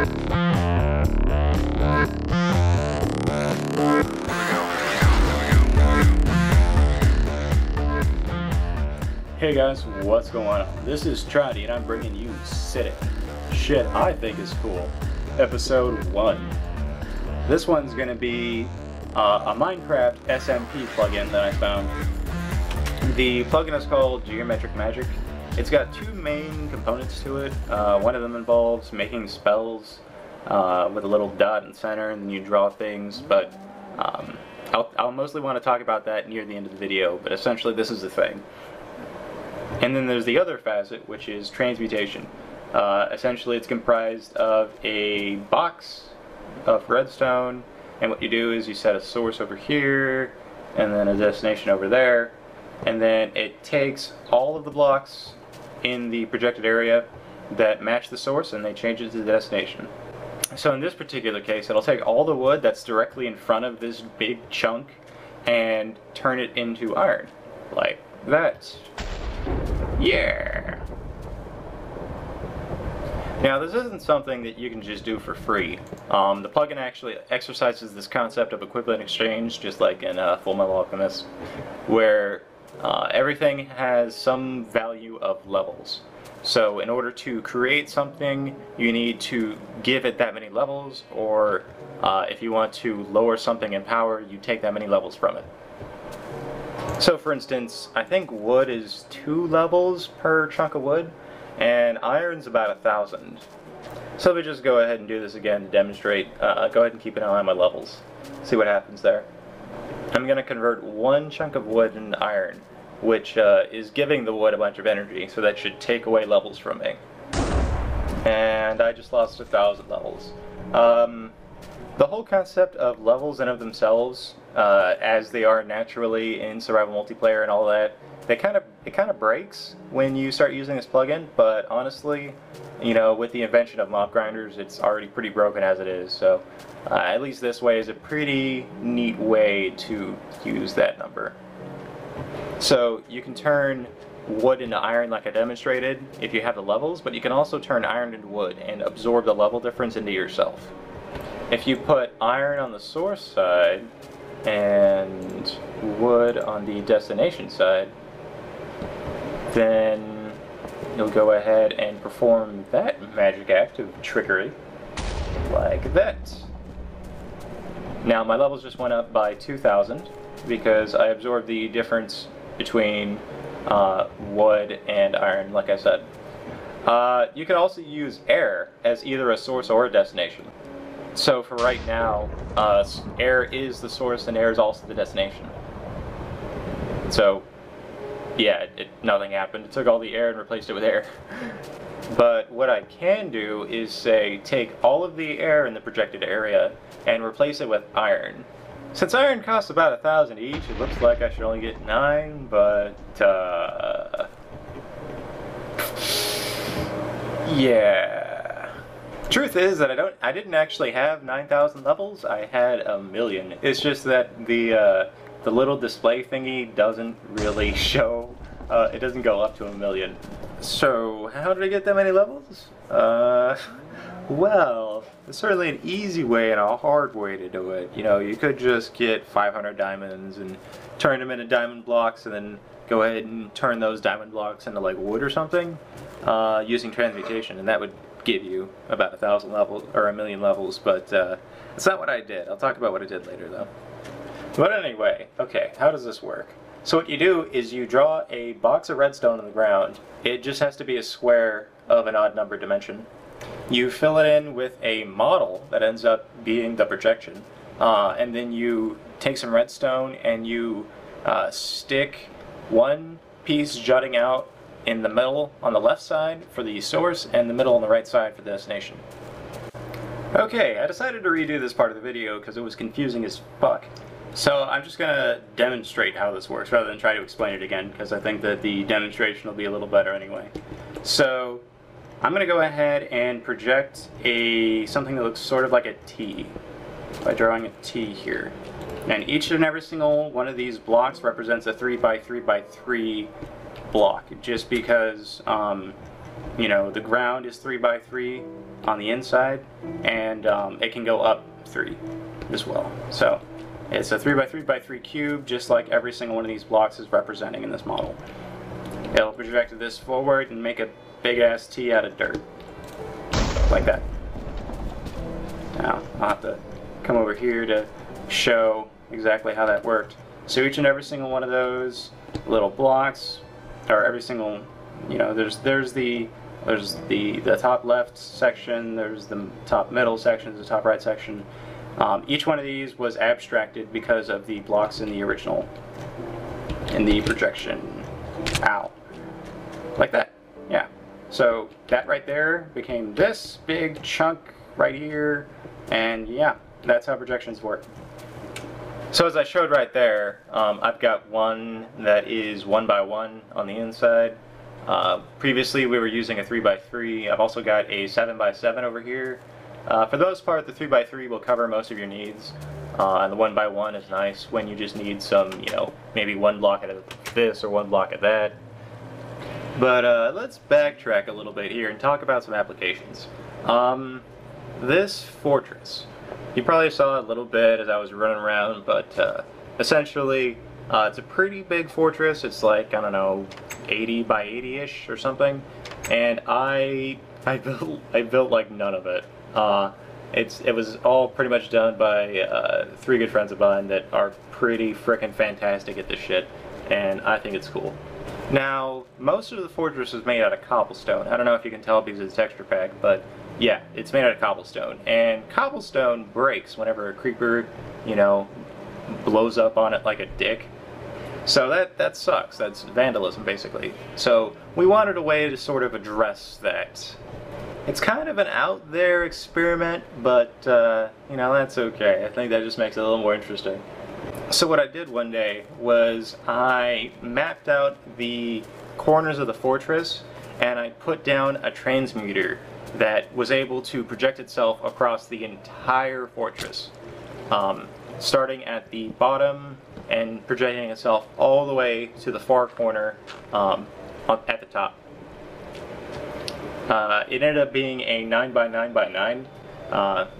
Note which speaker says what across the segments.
Speaker 1: Hey guys, what's going on? This is Trine and I'm bringing you SITIC. Shit I think is cool. Episode 1. This one's going to be a Minecraft SMP plugin that I found. The plugin is called GeometricMagic. It's got two main components to it. One of them involves making spells with a little dot in the center and then you draw things, but I'll mostly want to talk about that near the end of the video, but essentially this is the thing. And then there's the other facet, which is Transmutation. Essentially it's comprised of a box of redstone, and what you do is you set a source over here, and then a destination over there, and then it takes all of the blocks in the projected area that match the source and they change it to the destination. So in this particular case, it'll take all the wood that's directly in front of this big chunk and turn it into iron, like that. Yeah! Now this isn't something that you can just do for free. The plugin actually exercises this concept of equivalent exchange, just like in Full Metal Alchemist, where everything has some value of levels. So in order to create something, you need to give it that many levels, or if you want to lower something in power, you take that many levels from it. So for instance, I think wood is 2 levels per chunk of wood, and iron's about 1,000. So let me just go ahead and do this again to demonstrate. Go ahead and keep an eye on my levels. See what happens there. I'm going to convert 1 chunk of wood into iron, which is giving the wood a bunch of energy, so that should take away levels from me. And I just lost 1,000 levels. The whole concept of levels in of themselves, as they are naturally in survival multiplayer and all that, it kind of breaks when you start using this plugin. But honestly, you know, with the invention of mob grinders, it's already pretty broken as it is. So at least this way is a pretty neat way to use that number. So you can turn wood into iron like I demonstrated if you have the levels, but you can also turn iron into wood and absorb the level difference into yourself. If you put iron on the source side and wood on the destination side, then you'll go ahead and perform that magic act of trickery like that. Now my levels just went up by 2,000 because I absorbed the difference between wood and iron, like I said. You can also use air as either a source or a destination. So for right now, air is the source and air is also the destination. So yeah, nothing happened. It took all the air and replaced it with air. But what I can do is say take all of the air in the projected area and replace it with iron. Since iron costs about 1,000 each, it looks like I should only get 9, but yeah. Truth is that I didn't actually have 9,000 levels. I had 1,000,000. It's just that the little display thingy doesn't really show. It doesn't go up to 1,000,000. So how did I get that many levels? Well, there's certainly an easy way and a hard way to do it. You know, you could just get 500 diamonds and turn them into diamond blocks, and then go ahead and turn those diamond blocks into like wood or something using transmutation, and that would give you about 1,000 levels or 1,000,000 levels. But that's not what I did. I'll talk about what I did later, though. But anyway, okay, how does this work? So what you do is you draw a box of redstone on the ground. It just has to be a square of an odd number dimension. You fill it in with a model that ends up being the projection, and then you take some redstone and you stick one piece jutting out in the middle on the left side for the source and the middle on the right side for the destination. Okay, I decided to redo this part of the video because it was confusing as fuck. So I'm just going to demonstrate how this works rather than try to explain it again, because I think that the demonstration will be a little better anyway. So I'm going to go ahead and project something that looks sort of like a T by drawing a T here. And each and every single one of these blocks represents a 3 by 3 by 3 block, just because you know, the ground is 3 by 3 on the inside, and it can go up 3 as well. So it's a 3 by 3 by 3 cube, just like every single one of these blocks is representing in this model. It'll project this forward and make a big ass T out of dirt, like that. Now I'll have to come over here to show exactly how that worked. So each and every single one of those little blocks, or every single, you know, there's the top left section, there's the top middle section, there's the top right section. Each one of these was abstracted because of the blocks in the original, in the projection. Ow. Like that. Yeah. So that right there became this big chunk right here, and yeah, that's how projections work. So as I showed right there, I've got one that is 1 by 1 on the inside. Previously we were using a 3 by 3. I've also got a 7 by 7 over here. For the most part, the 3 by 3 will cover most of your needs. And the 1 by 1 is nice when you just need some, you know, maybe one block of this or one block of that. But let's backtrack a little bit here and talk about some applications. This fortress, you probably saw a little bit as I was running around, but essentially it's a pretty big fortress. It's like, I don't know, 80 by 80-ish or something, and I built like none of it. It was all pretty much done by 3 good friends of mine that are pretty frickin' fantastic at this shit, and I think it's cool. Now, most of the fortress is made out of cobblestone. I don't know if you can tell because of the texture pack, but yeah, it's made out of cobblestone. And cobblestone breaks whenever a creeper, you know, blows up on it like a dick. So that sucks. That's vandalism, basically. So we wanted a way to sort of address that. It's kind of an out there experiment, but you know, that's okay. I think that just makes it a little more interesting. So what I did one day was I mapped out the corners of the fortress, and I put down a transmuter that was able to project itself across the entire fortress, starting at the bottom and projecting itself all the way to the far corner at the top. It ended up being a 9 by 9 by 9,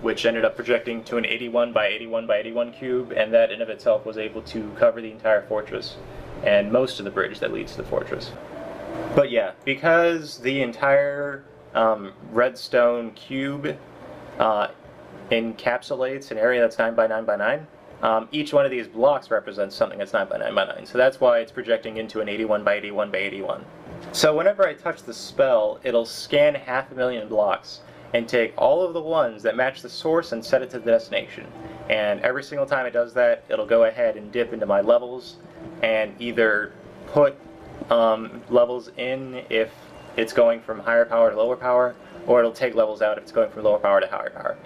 Speaker 1: which ended up projecting to an 81 by 81 by 81 cube, and that in of itself was able to cover the entire fortress and most of the bridge that leads to the fortress. But yeah, because the entire redstone cube encapsulates an area that's 9 by 9 by 9, each one of these blocks represents something that's 9 by 9 by 9. So that's why it's projecting into an 81 by 81 by 81. So whenever I touch the spell, it'll scan 500,000 blocks and take all of the ones that match the source and set it to the destination. And every single time it does that, it'll go ahead and dip into my levels and either put levels in if it's going from higher power to lower power, or it'll take levels out if it's going from lower power to higher power.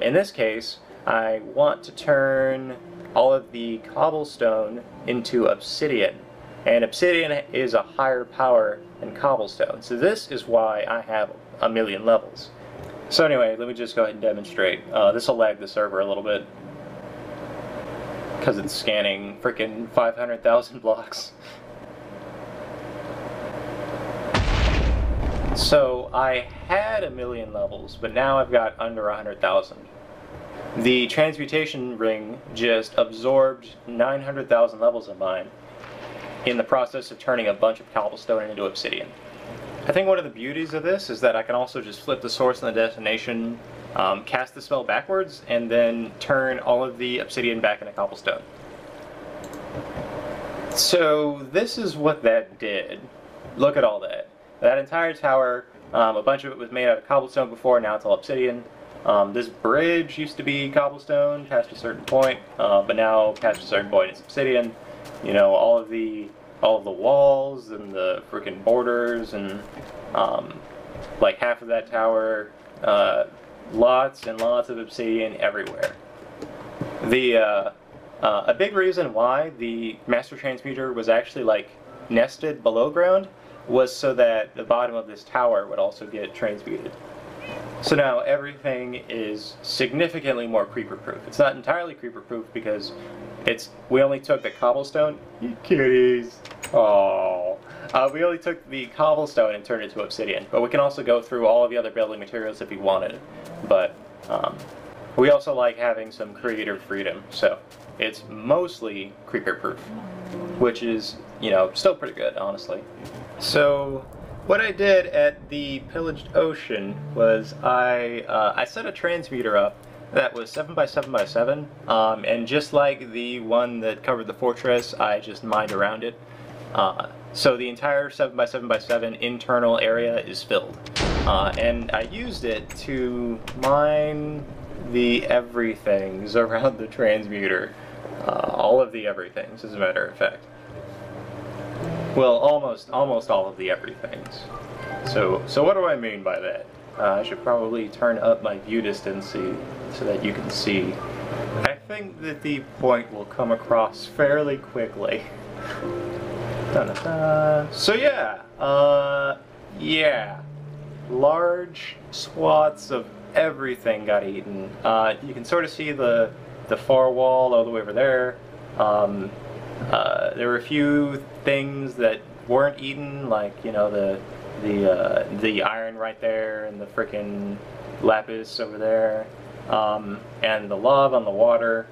Speaker 1: In this case, I want to turn all of the cobblestone into obsidian, and obsidian is a higher power than cobblestone, so this is why I have 1,000,000 levels. So anyway, let me just go ahead and demonstrate. This will lag the server a little bit because it's scanning freaking 500,000 blocks. So I had 1,000,000 levels, but now I've got under 100,000. The transmutation ring just absorbed 900,000 levels of mine in the process of turning a bunch of cobblestone into obsidian. I think one of the beauties of this is that I can also just flip the source and the destination, cast the spell backwards, and then turn all of the obsidian back into cobblestone. So this is what that did. Look at all that. That entire tower, a bunch of it was made out of cobblestone before, now it's all obsidian. This bridge used to be cobblestone past a certain point, but now past a certain point it's obsidian. You know, all of the walls and the freaking borders and like half of that tower, lots and lots of obsidian everywhere. A big reason why the master transmuter was actually like nested below ground was so that the bottom of this tower would also get transmuted. So now everything is significantly more creeper-proof. It's not entirely creeper-proof because we only took the cobblestone. You kitties. Oh. We only took the cobblestone and turned it to obsidian, but we can also go through all of the other building materials if we wanted. But we also like having some creative freedom, so it's mostly creeper-proof, which is, you know, still pretty good, honestly. So what I did at the pillaged ocean was I set a transmuter up that was 7x7x7, and just like the one that covered the fortress, I just mined around it. So the entire 7x7x7 internal area is filled, and I used it to mine the everythings around the transmuter. All of the everythings, as a matter of fact. Well, almost all of the everythings. So what do I mean by that? I should probably turn up my view distance so that you can see. I think that the point will come across fairly quickly. Da-da-da. So yeah, large swaths of everything got eaten. You can sort of see the far wall all the way over there. There were a few things that weren't eaten, like, you know, the iron right there, and the frickin' lapis over there, and the lava on the water.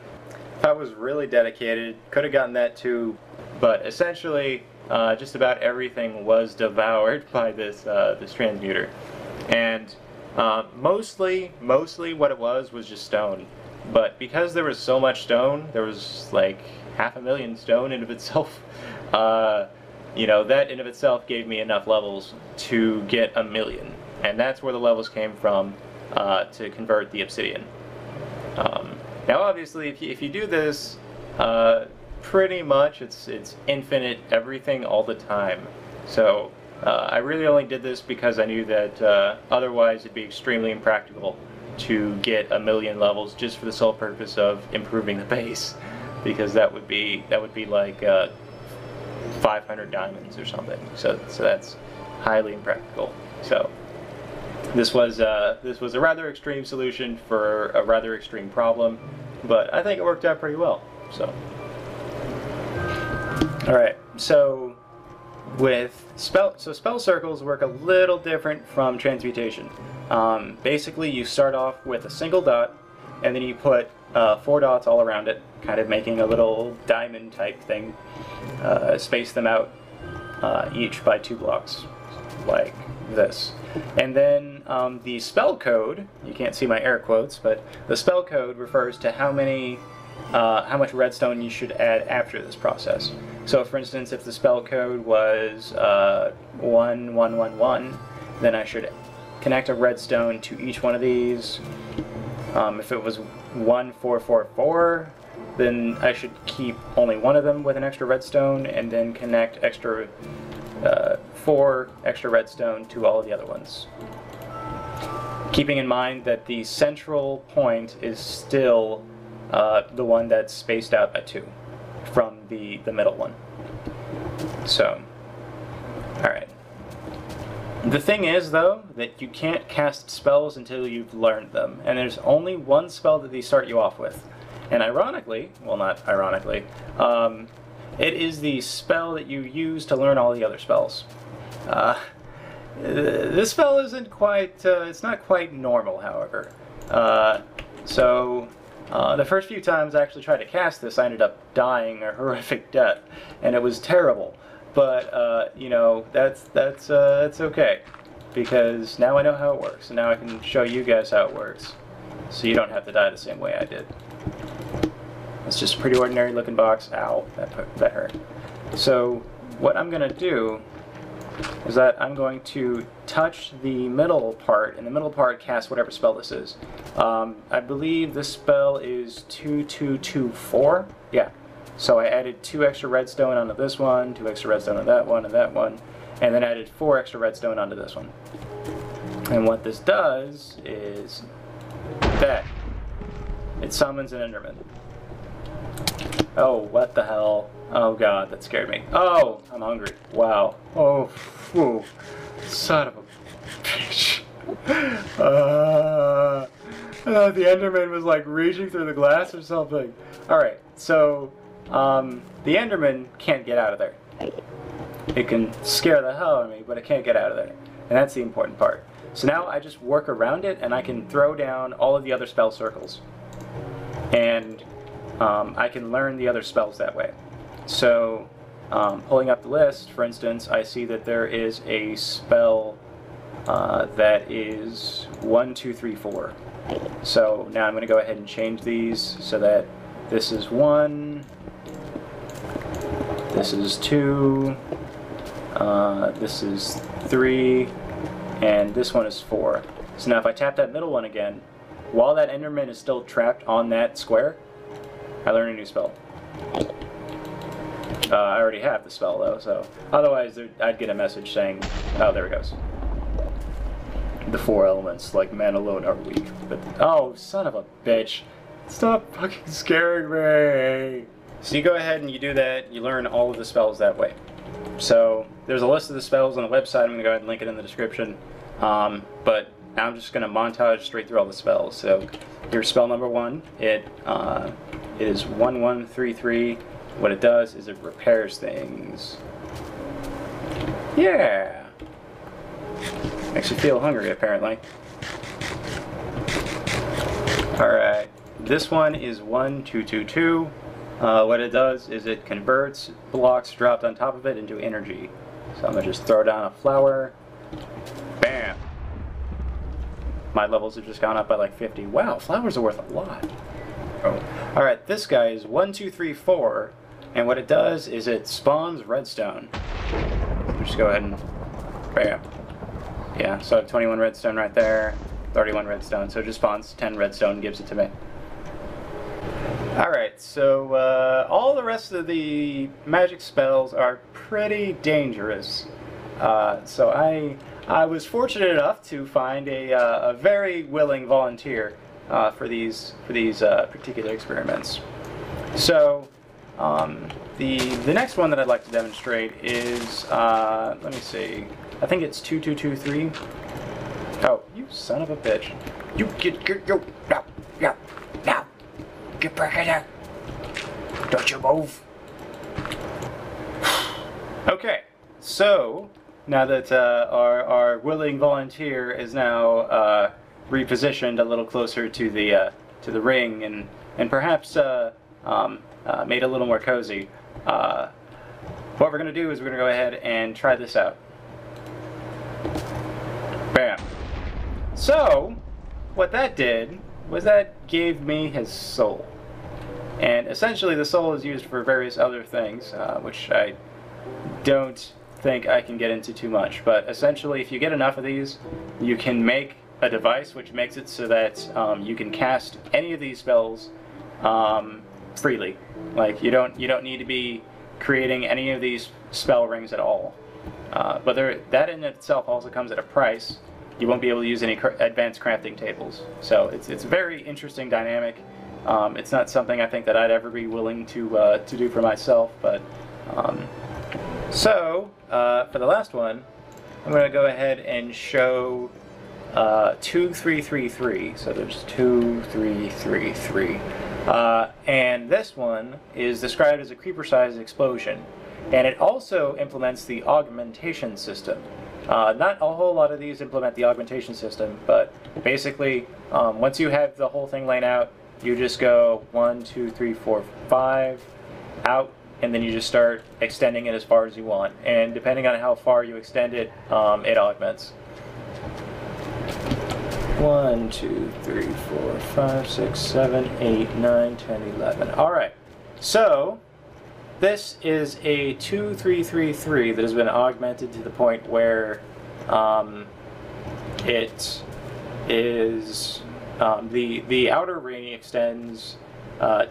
Speaker 1: If I was really dedicated, could have gotten that too, but essentially just about everything was devoured by this transmuter. And mostly what it was just stone. But because there was so much stone, there was like 500,000 stone in of itself, you know, that in of itself gave me enough levels to get 1,000,000. And that's where the levels came from to convert the obsidian. Now obviously if you do this, pretty much it's infinite everything all the time. So I really only did this because I knew that otherwise it'd be extremely impractical to get 1,000,000 levels just for the sole purpose of improving the base, because that would be like 500 diamonds or something. So that's highly impractical. So this was a rather extreme solution for a rather extreme problem, but I think it worked out pretty well. So all right, so with spell circles work a little different from transmutation. Basically, you start off with a single dot, and then you put 4 dots all around it, kind of making a little diamond type thing. Space them out each by 2 blocks, like this. And then the spell code, you can't see my air quotes, but the spell code refers to how much redstone you should add after this process. So for instance, if the spell code was 1111, then I should connect a redstone to each one of these. If it was 1444, then I should keep only one of them with an extra redstone, and then connect 4 extra redstone to all of the other ones. Keeping in mind that the central point is still the one that's spaced out by 2 from the middle one. So, alright. The thing is, though, that you can't cast spells until you've learned them, and there's only one spell that they start you off with. And ironically, well, not ironically, it is the spell that you use to learn all the other spells. This spell isn't quite, it's not quite normal, however. The first few times I actually tried to cast this, I ended up dying a horrific death, and it was terrible. But you know, that's okay, because now I know how it works, and now I can show you guys how it works, so you don't have to die the same way I did. It's just a pretty ordinary looking box. Ow, that hurt. So what I'm gonna do is that I'm going to touch the middle part, and the middle part casts whatever spell this is. I believe this spell is 2224. Yeah. So I added 2 extra redstone onto this one, 2 extra redstone on that one, and that one, and then added 4 extra redstone onto this one. And what this does is that it summons an Enderman. Oh, what the hell? Oh god, that scared me. Oh, I'm hungry. Wow. Oh, whew. Son of a bitch. The Enderman was like reaching through the glass or something. Alright, so the Enderman can't get out of there. it can scare the hell out of me, but it can't get out of there. And that's the important part. So now I just work around it, and I can throw down all of the other spell circles. And I can learn the other spells that way. So, pulling up the list, for instance, I see that there is a spell that is 1, 2, 3, 4. So now I'm going to go ahead and change these so that this is 1, this is 2, this is 3, and this one is 4. So now if I tap that middle one again, while that Enderman is still trapped on that square, I learn a new spell. I already have the spell though, so otherwise I'd get a message saying, oh, there it goes. The 4 elements, like man alone, are weak. But oh, son of a bitch! Stop fucking scaring me! So you go ahead and you do that. You learn all of the spells that way. So there's a list of the spells on the website. I'm gonna go ahead and link it in the description. But now I'm just gonna montage straight through all the spells. So here's spell number 1. It is 1, 1, 3, 3. What it does is it repairs things. Yeah. Makes you feel hungry, apparently. Alright, this one is 1, 2, 2, 2. What it does is it converts blocks dropped on top of it into energy. So I'm going to just throw down a flower. Bam! My levels have just gone up by like 50. Wow, flowers are worth a lot. Oh. Alright, this guy is 1, 2, 3, 4. And what it does is it spawns redstone. Just go ahead and bam. Yeah, so I have 21 redstone right there, 31 redstone, so it just spawns 10 redstone and gives it to me. Alright, so all the rest of the magic spells are pretty dangerous. So I was fortunate enough to find a very willing volunteer for these particular experiments. So the next one that I'd like to demonstrate is, let me see. I think it's 2, 2, 2, 3. Oh, you son of a bitch! You get now, get back in there! Don't you move! Okay, so now that our willing volunteer is now repositioned a little closer to the ring and perhaps made a little more cozy, what we're gonna do is we're gonna go ahead and try this out. Bam. So, what that did was that gave me his soul. And essentially the soul is used for various other things, which I don't think I can get into too much. But essentially, if you get enough of these, you can make a device which makes it so that you can cast any of these spells freely. Like, you don't need to be creating any of these spell rings at all. But that in itself also comes at a price. You won't be able to use any advanced crafting tables. So it's a very interesting dynamic. It's not something I think that I'd ever be willing to do for myself. But for the last one, I'm going to go ahead and show 2, 3, 3, 3. So there's 2, 3, 3, 3. And this one is described as a creeper-sized explosion. And it also implements the augmentation system. Not a whole lot of these implement the augmentation system, but basically, once you have the whole thing laid out, you just go 1, 2, 3, 4, 5, out, and then you just start extending it as far as you want. And depending on how far you extend it, it augments. 1, 2, 3, 4, 5, 6, 7, 8, 9, 10, 11. Alright, so this is a 2, 3, 3, 3 that has been augmented to the point where it is the outer ring extends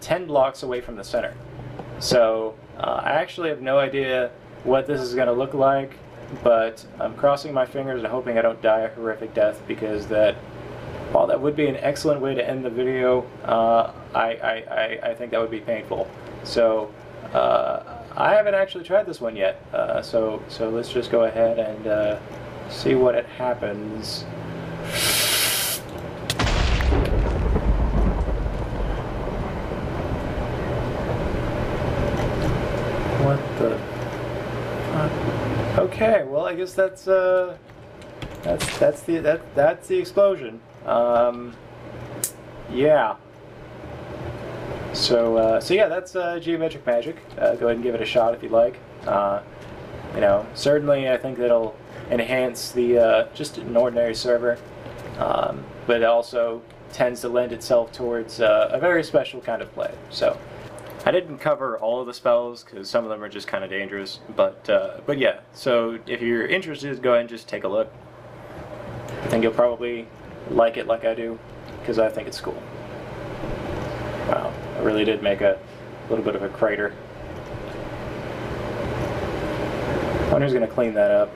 Speaker 1: 10 blocks away from the center. So I actually have no idea what this is going to look like, but I'm crossing my fingers and hoping I don't die a horrific death, because while that would be an excellent way to end the video, I think that would be painful. So I haven't actually tried this one yet, so let's just go ahead and see what it happens. What the fuck? right. Well, I guess that's the explosion. Yeah. So yeah, that's Geometric Magic. Go ahead and give it a shot if you'd like. You know, certainly I think that'll enhance the just an ordinary server, but it also tends to lend itself towards a very special kind of play. So I didn't cover all of the spells because some of them are just kind of dangerous, but yeah. So if you're interested, go ahead and just take a look. I think you'll probably like it like I do, because I think it's cool. Wow, I really did make a little bit of a crater. I wonder who's going to clean that up.